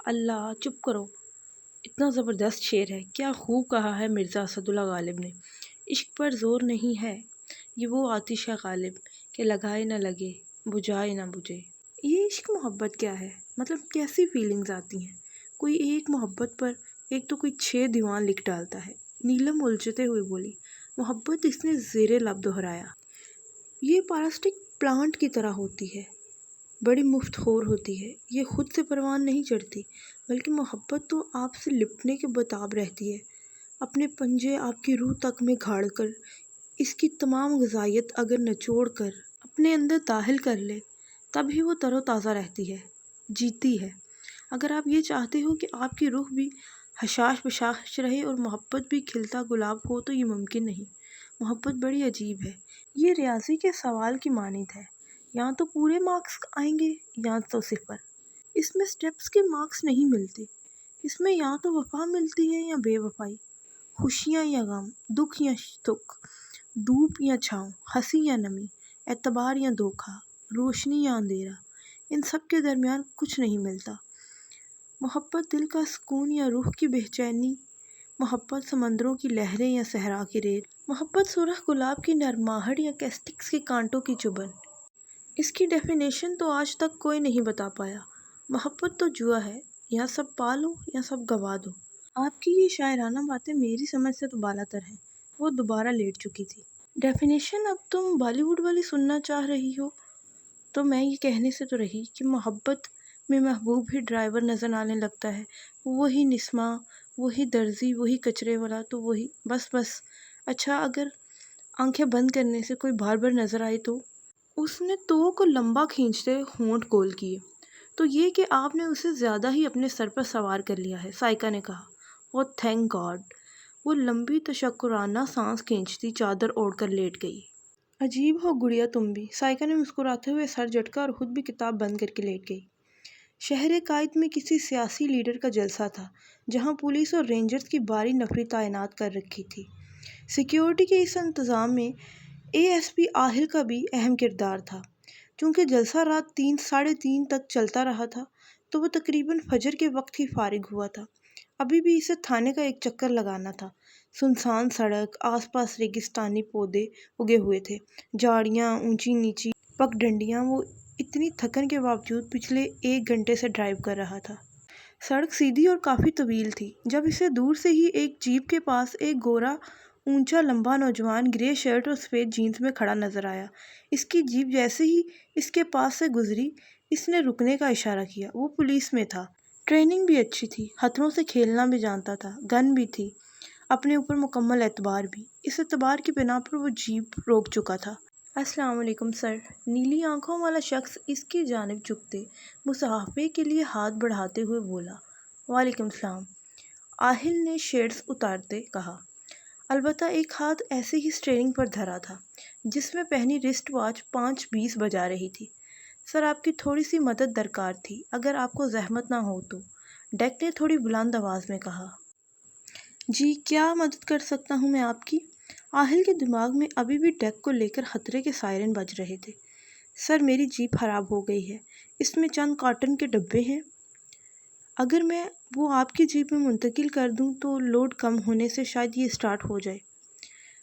اللہ چپ کرو، اتنا زبردست شعر ہے، کیا خوب کہا ہے مرزا اسداللہ غالب نے۔ عشق پر زور نہیں ہے، یہ وہ آتش ہے غالب کہ لگائے نہ لگے، بجھائے نہ بجھے۔ یہ عشق محبت کیا ہے؟ مطلب کیسی فیلنگز آتی ہیں؟ کوئی ایک محبت پر ایک تو کوئی 6 دیوان لکھ ڈالتا ہے۔ نیلم الجھتے ہوئے بولی، محبت اس نے زیر لب دہرایا۔ یہ پاراسٹک پلانٹ کی طرح ہوتی ہے، بڑی مفت خور ہوتی ہے، یہ خود سے پروان نہیں چڑھتی، بلکہ محبت تو آپ سے لپٹنے کے بتاب رہتی ہے، اپنے پنجے آپ کی روح تک میں گھاڑ کر، اس کی تمام غذائیت اگر نچوڑ کر اپنے اندر داخل کر لے، تب ہی وہ تر و تازہ رہتی ہے، جیتی ہے۔ اگر آپ یہ چاہتے ہو کہ آپ کی روح بھی حشاش بشاش رہے اور محبت بھی کھلتا گلاب ہو تو یہ ممکن نہیں۔ محبت بڑی عجیب ہے، یہ ریاضی کے سوال کی مانند ہے، یا تو پورے مارکس آئیں گے یا تو صفر۔ اس میں سٹیپس کے مارکس نہیں ملتے، اس میں یا تو وفا ملتی ہے یا بے وفائی، خوشیاں یا غم، دکھ یا سکھ، دھوپ یا چھاؤں، ہنسی یا نمی، اعتبار یا دھوکہ، روشنی یا اندھیرا، ان سب کے درمیان کچھ نہیں ملتا۔ محبت دل کا سکون یا روح کی بے چینی، محبت سمندروں کی لہریں یا صحرا کی ریت، محبت سرخ گلاب کی نرماہٹ یا کیسٹکس کے کانٹوں کی چبھن۔ اس کی ڈیفینیشن تو آج تک کوئی نہیں بتا پایا۔ محبت تو جوا ہے، یا سب پالو یا سب گوا دو۔ آپ کی یہ شاعرانہ باتیں میری سمجھ سے تو بالاتر ہیں، وہ دوبارہ لیٹ چکی تھی۔ ڈیفینیشن اب تم بالی ووڈ والی سننا چاہ رہی ہو تو میں یہ کہنے سے تو رہی کہ محبت میں محبوب ہی ڈرائیور نظر آنے لگتا ہے، وہی نسمہ، وہی درزی، وہی کچرے والا، تو وہی بس۔ اچھا، اگر آنکھیں بند کرنے سے کوئی بار بار نظر آئی تو؟ اس نے تو کو لمبا کھینچتے ہونٹ گول کیے۔ تو یہ کہ آپ نے اسے زیادہ ہی اپنے سر پر سوار کر لیا ہے، سائکا نے کہا۔ Oh thank God! وہ لمبی تشکرانہ سانس کھینچتی چادر اوڑھ کر لیٹ گئی۔ عجیب ہو گڑیا تم بھی، سائکا نے مسکراتے ہوئے سر جھٹکا اور خود بھی کتاب بند کر کے لیٹ گئی۔ شہر قائد میں کسی سیاسی لیڈر کا جلسہ تھا، جہاں پولیس اور رینجرز کی بھاری نفری تعینات کر رکھی تھی۔ سیکیورٹی کے اس انتظام میں اے ایس پی آہل کا بھی اہم کردار تھا۔ چونکہ جلسہ رات 3 ساڑھے 3 تک چلتا رہا تھا، تو وہ تقریباً فجر کے وقت ہی فارغ ہوا تھا۔ ابھی بھی اسے تھانے کا ایک چکر لگانا تھا۔ سنسان سڑک، آس پاس ریگستانی پودے اگے ہوئے تھے، جھاڑیاں اونچی نیچی، پگ ڈنڈیاں۔ وہ اتنی تھکن کے باوجود پچھلے 1 گھنٹے سے ڈرائیو کر رہا تھا۔ سڑک سیدھی اور کافی طویل تھی، جب اسے دور سے ہی ایک جیپ کے پاس ایک گورا اونچا لمبا نوجوان گرے شرٹ اور سفید جینز میں کھڑا نظر آیا۔ اس کی جیپ جیسے ہی اس کے پاس سے گزری، اس نے رکنے کا اشارہ کیا۔ وہ پولیس میں تھا، ٹریننگ بھی اچھی تھی، ہتھروں سے کھیلنا بھی جانتا تھا، گن بھی تھی، اپنے اوپر مکمل اعتبار بھی۔ اس اعتبار کی بنا پر وہ جیپ روک چکا تھا۔ السلام علیکم سر، نیلی آنکھوں والا شخص اس کی جانب جھکتے مصافحے کے لیے ہاتھ بڑھاتے ہوئے بولا۔ وعلیکم السلام، آہل نے شیڈز اتارتے کہا، البتہ ایک ہاتھ ایسے ہی اسٹیئرنگ پر دھرا تھا جس میں پہنی رسٹ واچ 5:20 بجا رہی تھی۔ سر، آپ کی تھوڑی سی مدد درکار تھی، اگر آپ کو زحمت نہ ہو تو، ڈیک نے تھوڑی بلند آواز میں کہا۔ جی، کیا مدد کر سکتا ہوں میں آپ کی؟ آہل کے دماغ میں ابھی بھی ڈیک کو لے کر خطرے کے سائرن بج رہے تھے۔ سر، میری جیپ خراب ہو گئی ہے، اس میں چند کاٹن کے ڈبے ہیں، اگر میں وہ آپ کی جیپ میں منتقل کر دوں تو لوڈ کم ہونے سے شاید یہ اسٹارٹ ہو جائے۔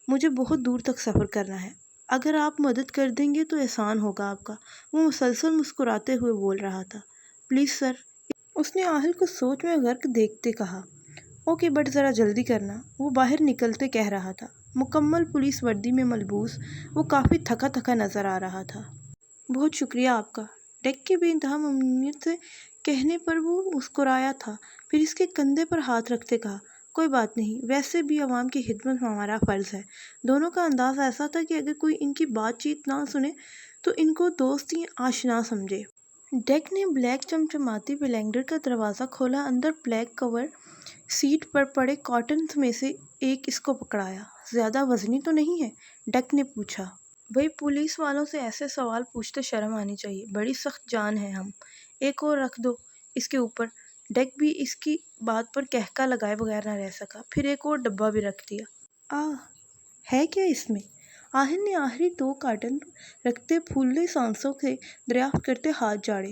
مجھے بہت دور تک سفر کرنا ہے، اگر آپ مدد کر دیں گے تو احسان ہوگا آپ کا۔ وہ مسلسل مسکراتے ہوئے بول رہا تھا۔ پلیز سر، اس نے آہل کو سوچ میں غرق دیکھتے کہا۔ اوکے، بٹ ذرا جلدی کرنا، وہ باہر نکلتے کہہ رہا تھا۔ مکمل پولیس وردی میں ملبوس وہ کافی تھکا تھکا نظر آ رہا تھا۔ بہت شکریہ آپ کا، ڈیک کے بے انتہا ممنونیت سے کہنے پر وہ مسکرایا تھا، پھر اس کے کندھے پر ہاتھ رکھتے کہا، کوئی بات نہیں، ویسے بھی عوام کی خدمت ہمارا فرض ہے۔ دونوں کا انداز ایسا تھا کہ اگر کوئی ان کی بات چیت نہ سنے تو ان کو دوست ہی آشنا سمجھے۔ ڈیک نے بلیک چمچماتی بلینڈر کا دروازہ کھولا، اندر بلیک کور سیٹ پر پڑے کارٹنز میں سے ایک اس کو پکڑایا۔ زیادہ وزنی تو نہیں ہے؟ ڈیک نے پوچھا۔ بھئی، پولیس والوں سے ایسے سوال پوچھتے شرم آنی چاہیے، بڑی سخت جان ہے ہم۔ ایک اور رکھ دو اس کے اوپر۔ ڈیک بھی اس کی بات پر کہکا لگائے بغیر نہ رہ سکا، پھر ایک اور ڈبہ بھی رکھ دیا۔ ہے کیا اس میں؟ آہل نے آخری 2 کارٹن رکھتے پھولے سانسوں سے دریافت کرتے ہاتھ جاڑے۔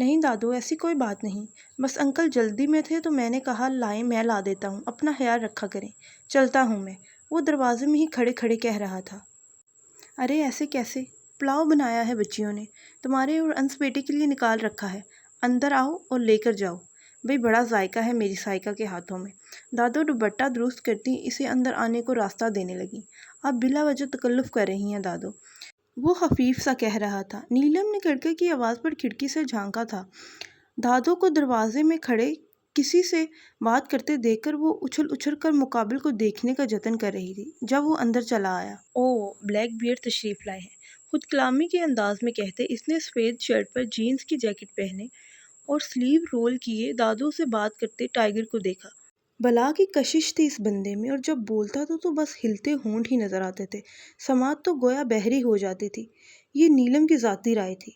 نہیں دادو، ایسی کوئی بات نہیں، بس انکل جلدی میں تھے تو میں نے کہا لائیں میں لا دیتا ہوں، اپنا خیال رکھا کریں، چلتا ہوں میں، وہ دروازے میں ہی کھڑے کھڑے کہہ رہا تھا۔ ارے ایسے کیسے؟ پلاؤ بنایا ہے بچیوں نے، تمہارے اور انس بیٹے کے لیے نکال رکھا ہے، اندر آؤ اور لے کر جاؤ، بھئی بڑا ذائقہ ہے میری سائیکا کے ہاتھوں میں۔ دادو دوپٹہ درست کرتی اسے اندر آنے کو راستہ دینے لگی۔ آپ بلا وجہ تکلف کر رہی ہیں دادو، وہ خفیف سا کہہ رہا تھا۔ نیلم نے کڑکے کی آواز پر کھڑکی سے جھانکا تھا۔ دادو کو دروازے میں کھڑے کسی سے بات کرتے دیکھ کر وہ اچھل اچھل کر مقابل کو دیکھنے کا جتن کر رہی تھی جب وہ اندر چلا آیا۔ او بلیک بیئر تشریف لائے ہیں، خود کلامی کے انداز میں کہتے اس نے سفید شرٹ پر جینز کی جیکٹ پہنے اور سلیو رول کیے دادو سے بات کرتے ٹائیگر کو دیکھا۔ بلا کی کشش تھی اس بندے میں، اور جب بولتا تو بس ہلتے ہونٹ ہی نظر آتے تھے، سماعت تو گویا بہری ہو جاتی تھی۔ یہ نیلم کی ذاتی رائے تھی۔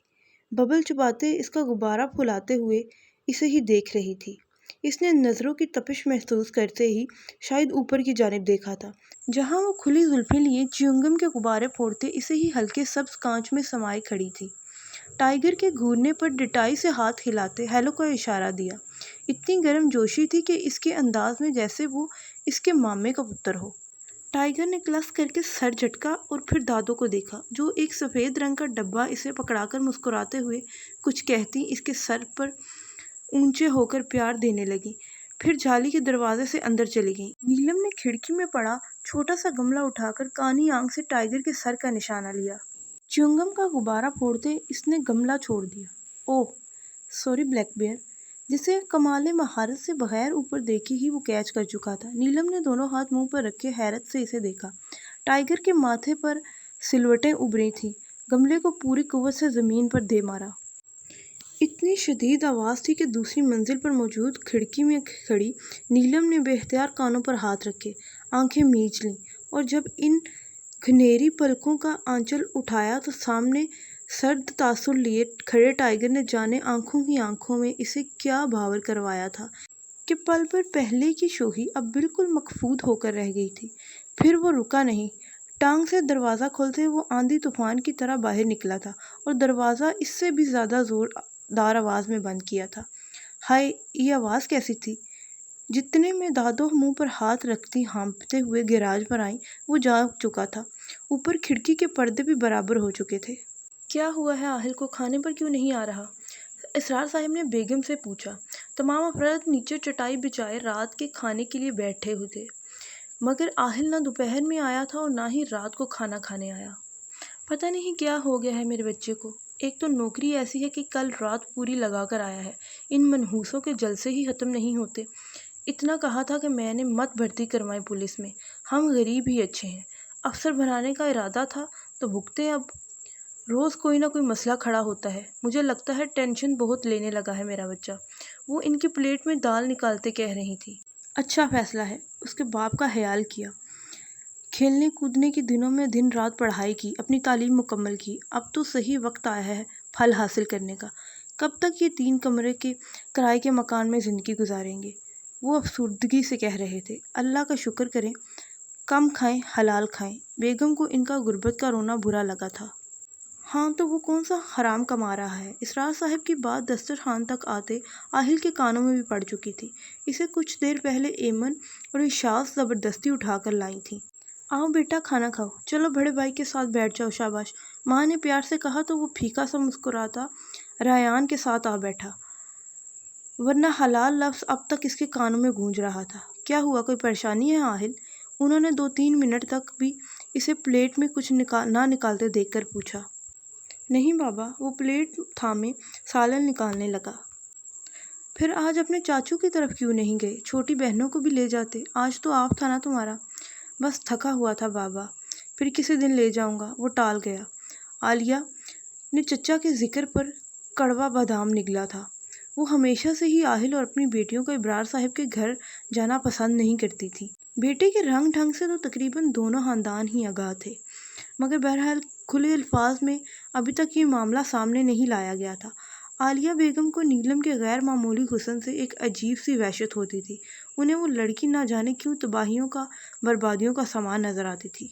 ببل چباتے اس کا غبارہ پھلاتے ہوئے اسے ہی دیکھ رہی تھی۔ اس نے نظروں کی تپش محسوس کرتے ہی شاید اوپر کی جانب دیکھا تھا، جہاں وہ کھلی زلفیں لیے چیونگم کے غبارے پھوڑتے اسے ہی ہلکے سبز کانچ میں سمائے کھڑی تھی۔ ٹائیگر کے گھورنے پر ڈٹائی سے ہاتھ ہلاتے ہیلو کا اشارہ دیا۔ اتنی گرم جوشی تھی کہ اس کے انداز میں جیسے وہ اس کے مامے کا پتر ہو۔ ٹائیگر نے کلس کر کے سر جھٹکا اور پھر دادو کو دیکھا، جو ایک سفید رنگ کا ڈبہ اسے پکڑا کر مسکراتے ہوئے کچھ کہتی اس کے سر پر اونچے ہو کر پیار دینے لگی، پھر جھالی کے دروازے سے اندر چلی گئی۔ نیلم نے کھڑکی میں پڑا چھوٹا سا گملہ اٹھا کر کانی آنکھ سے ٹائیگر کے سر کا نشانہ لیا۔ چیونگم کا غبارہ پھوڑتے اس نے گملہ چھوڑ دیا۔ اوہ سوری بلیک بیئر، جسے کمال مہارت سے بغیر اوپر دیکھے ہی وہ کیچ کر چکا تھا۔ نیلم نے دونوں ہاتھ منہ پر رکھے حیرت سے اسے دیکھا۔ ٹائیگر کے ماتھے پر سلوٹیں ابھری تھیں، گملے کو پوری قوت سے زمین پر دے مارا۔ اتنی شدید آواز تھی کہ دوسری منزل پر موجود کھڑکی میں کھڑی نیلم نے بے اختیار کانوں پر ہاتھ رکھے، آنکھیں میچ لیں، اور جب ان گھنیری پلکوں کا آنچل اٹھایا تو سامنے سرد تاثر لیے کھڑے ٹائیگر نے جانے آنکھوں کی آنکھوں میں اسے کیا بھاور کروایا تھا کہ پل بھر پہلے کی شوخی اب بالکل مکفود ہو کر رہ گئی تھی۔ پھر وہ رکا نہیں، ٹانگ سے دروازہ کھولتے وہ آندھی طوفان کی طرح باہر نکلا تھا اور دروازہ اس سے بھی زیادہ زور دار آواز میں بند کیا تھا۔ ہائے، یہ آواز کیسی تھی؟ جتنے میں دادو منہ پر ہاتھ رکھتی ہانپتے ہوئے گیراج پر آئیں، وہ جاگ چکا تھا، اوپر کھڑکی کے پردے بھی برابر ہو چکے تھے۔ کیا ہوا ہے آہل کو، کھانے پر کیوں نہیں آ رہا؟ اسرار صاحب نے بیگم سے پوچھا۔ تمام افراد نیچے چٹائی بچھائے رات کے کھانے کے لیے بیٹھے ہوئے تھے، مگر آہل نہ دوپہر میں آیا تھا اور نہ ہی رات کو کھانا کھانے آیا۔ پتہ نہیں کیا ہو گیا ہے میرے بچے کو، ایک تو نوکری ایسی ہے کہ کل رات پوری لگا کر آیا ہے، ان منحوسوں کے جلسے ہی ختم نہیں ہوتے۔ اتنا کہا تھا کہ میں نے مت بھرتی کروائیں پولیس میں، ہم غریب ہی اچھے ہیں، افسر بنانے کا ارادہ تھا تو بھگتے اب۔ روز کوئی نہ کوئی مسئلہ کھڑا ہوتا ہے، مجھے لگتا ہے ٹینشن بہت لینے لگا ہے میرا بچہ، وہ ان کی پلیٹ میں دال نکالتے کہہ رہی تھی۔ اچھا فیصلہ ہے، اس کے باپ کا خیال کیا، کھیلنے کودنے کے دنوں میں دن رات پڑھائی کی، اپنی تعلیم مکمل کی، اب تو صحیح وقت آیا ہے پھل حاصل کرنے کا۔ کب تک یہ 3 کمرے کے کرائے کے مکان میں زندگی گزاریں گے؟ وہ افسردگی سے کہہ رہے تھے۔ اللہ کا شکر کریں، کم کھائیں حلال کھائیں۔ بیگم کو ان کا غربت کا رونا برا لگا تھا۔ ہاں تو وہ کون سا حرام کما رہا ہے؟ اسرار صاحب کی بات دسترخوان تک آتے آہل کے کانوں میں بھی پڑ چکی تھی۔ اسے کچھ دیر پہلے ایمن اور اشاس زبردستی اٹھا کر لائی تھیں۔ آؤ بیٹا کھانا کھاؤ، چلو بڑے بھائی کے ساتھ بیٹھ جاؤ، شاباش، ماں نے پیار سے کہا تو وہ پھیکا سا مسکراتا ریان کے ساتھ آ بیٹھا، ورنہ حلال لفظ اب تک اس کے کانوں میں گونج رہا تھا۔ کیا ہوا، کوئی پریشانی ہے آہل؟ انہوں نے 2-3 منٹ تک بھی اسے پلیٹ میں کچھ نہ نکالتے دیکھ کر پوچھا۔ نہیں بابا، وہ پلیٹ تھامے سالن نکالنے لگا۔ پھر آج اپنے چاچو کی طرف کیوں نہیں گئے؟ چھوٹی بہنوں کو بھی لے جاتے، آج تو آف تھا نا تمہارا؟ بس تھکا ہوا تھا بابا، پھر کسی دن لے جاؤں گا، وہ ٹال گیا۔ عالیہ نے چچا کے ذکر پر کڑوا بادام نگلا تھا۔ وہ ہمیشہ سے ہی آہل اور اپنی بیٹیوں کو ابرار صاحب کے گھر جانا پسند نہیں کرتی تھی۔ بیٹے کے رنگ ڈھنگ سے تو تقریباً دونوں خاندان ہی آگاہ تھے، مگر بہرحال کھلے الفاظ میں ابھی تک یہ معاملہ سامنے نہیں لایا گیا تھا۔ عالیہ بیگم کو نیلم کے غیر معمولی حسن سے ایک عجیب سی وحشت ہوتی تھی، انہیں وہ لڑکی نہ جانے کیوں تباہیوں کا بربادیوں کا سامان نظر آتی تھی۔